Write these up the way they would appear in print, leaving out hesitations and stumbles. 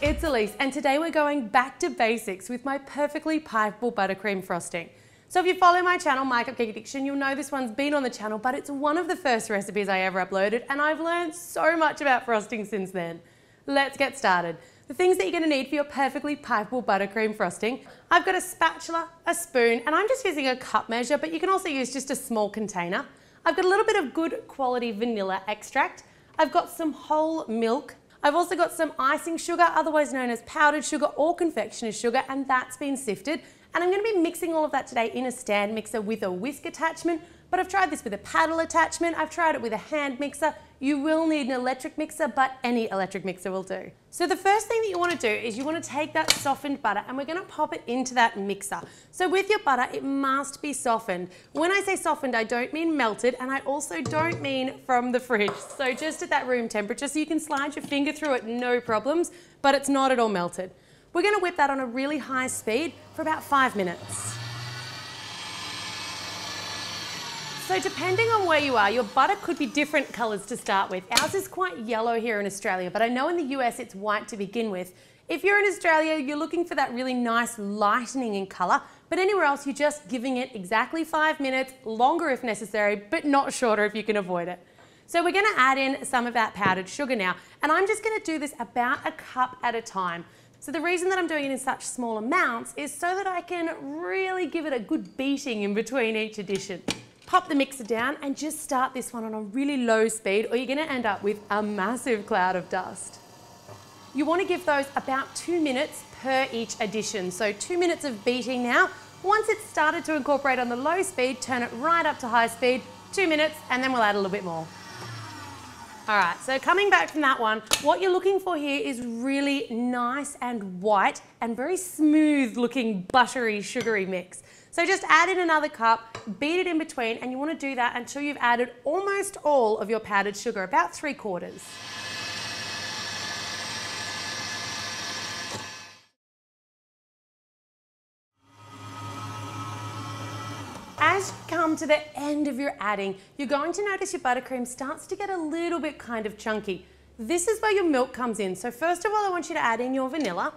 it's Elise and today we're going back to basics with my perfectly pipeable buttercream frosting. So if you follow my channel, My Cupcake Addiction, you'll know this one's been on the channel, but it's one of the first recipes I ever uploaded and I've learned so much about frosting since then. Let's get started. The things that you're going to need for your perfectly pipeable buttercream frosting. I've got a spatula, a spoon, and I'm just using a cup measure, but you can also use just a small container. I've got a little bit of good quality vanilla extract. I've got some whole milk. I've also got some icing sugar, otherwise known as powdered sugar or confectioner's sugar, and that's been sifted. And I'm going to be mixing all of that today in a stand mixer with a whisk attachment, but I've tried this with a paddle attachment, I've tried it with a hand mixer. You will need an electric mixer, but any electric mixer will do. So the first thing that you want to do is you want to take that softened butter and we're going to pop it into that mixer. So with your butter, it must be softened. When I say softened, I don't mean melted, and I also don't mean from the fridge. So just at that room temperature, so you can slide your finger through it, no problems, but it's not at all melted. We're going to whip that on a really high speed for about 5 minutes. So depending on where you are, your butter could be different colours to start with. Ours is quite yellow here in Australia, but I know in the US it's white to begin with. If you're in Australia, you're looking for that really nice lightening in colour, but anywhere else you're just giving it exactly 5 minutes, longer if necessary, but not shorter if you can avoid it. So we're going to add in some of that powdered sugar now, and I'm just going to do this about a cup at a time. So the reason that I'm doing it in such small amounts is so that I can really give it a good beating in between each addition. Pop the mixer down and just start this one on a really low speed or you're going to end up with a massive cloud of dust. You want to give those about 2 minutes per each addition. So 2 minutes of beating now. Once it's started to incorporate on the low speed, turn it right up to high speed, 2 minutes, and then we'll add a little bit more. All right, so coming back from that one, what you're looking for here is really nice and white and very smooth looking buttery, sugary mix. So just add in another cup, beat it in between, and you want to do that until you've added almost all of your powdered sugar, about 3/4. As you come to the end of your adding, you're going to notice your buttercream starts to get a little bit kind of chunky. This is where your milk comes in. So first of all, I want you to add in your vanilla.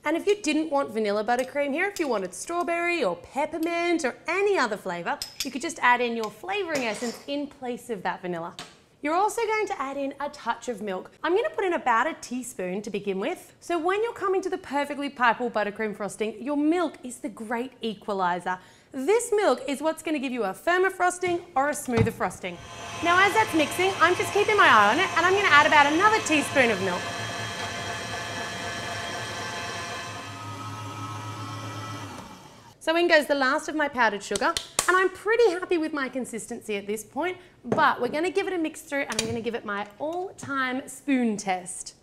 And if you didn't want vanilla buttercream here, if you wanted strawberry or peppermint or any other flavour, you could just add in your flavouring essence in place of that vanilla. You're also going to add in a touch of milk. I'm going to put in about a teaspoon to begin with. So when you're coming to the perfectly pipeable buttercream frosting, your milk is the great equaliser. This milk is what's going to give you a firmer frosting or a smoother frosting. Now as that's mixing, I'm just keeping my eye on it and I'm going to add about another teaspoon of milk. So in goes the last of my powdered sugar, and I'm pretty happy with my consistency at this point, but we're going to give it a mix through and I'm going to give it my all-time spoon test.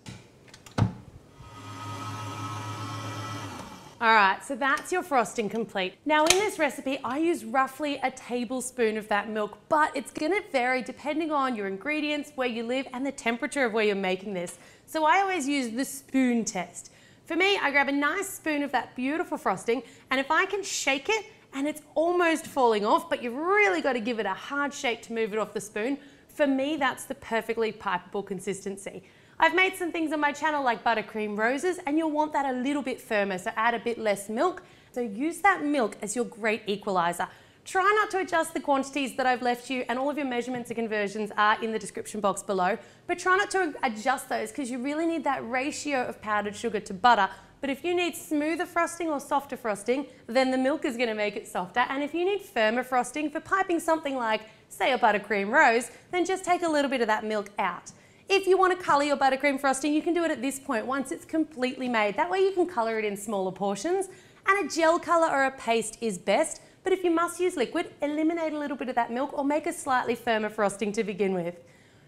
Alright, so that's your frosting complete. Now in this recipe, I use roughly a tablespoon of that milk, but it's going to vary depending on your ingredients, where you live, and the temperature of where you're making this. So I always use the spoon test. For me, I grab a nice spoon of that beautiful frosting, and if I can shake it and it's almost falling off, but you've really got to give it a hard shake to move it off the spoon, for me that's the perfectly pipeable consistency. I've made some things on my channel like buttercream roses, and you'll want that a little bit firmer, so add a bit less milk. So use that milk as your great equaliser. Try not to adjust the quantities that I've left you, and all of your measurements and conversions are in the description box below, but try not to adjust those because you really need that ratio of powdered sugar to butter. But if you need smoother frosting or softer frosting, then the milk is going to make it softer, and if you need firmer frosting for piping something like, say, a buttercream rose, then just take a little bit of that milk out. If you want to colour your buttercream frosting, you can do it at this point once it's completely made. That way you can colour it in smaller portions, and a gel colour or a paste is best. But if you must use liquid, eliminate a little bit of that milk or make a slightly firmer frosting to begin with.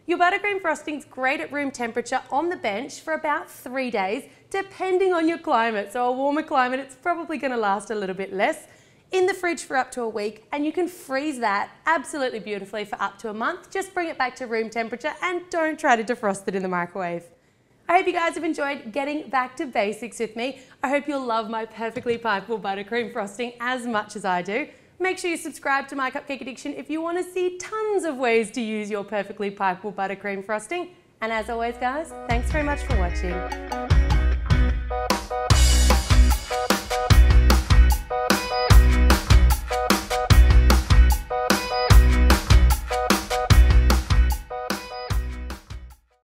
Your buttercream frosting is great at room temperature on the bench for about 3 days, depending on your climate. So a warmer climate, it's probably going to last a little bit less. In the fridge for up to a week, and you can freeze that absolutely beautifully for up to a month. Just bring it back to room temperature and don't try to defrost it in the microwave. I hope you guys have enjoyed getting back to basics with me. I hope you'll love my perfectly pipeable buttercream frosting as much as I do. Make sure you subscribe to My Cupcake Addiction if you want to see tons of ways to use your perfectly pipeable buttercream frosting. And as always guys, thanks very much for watching.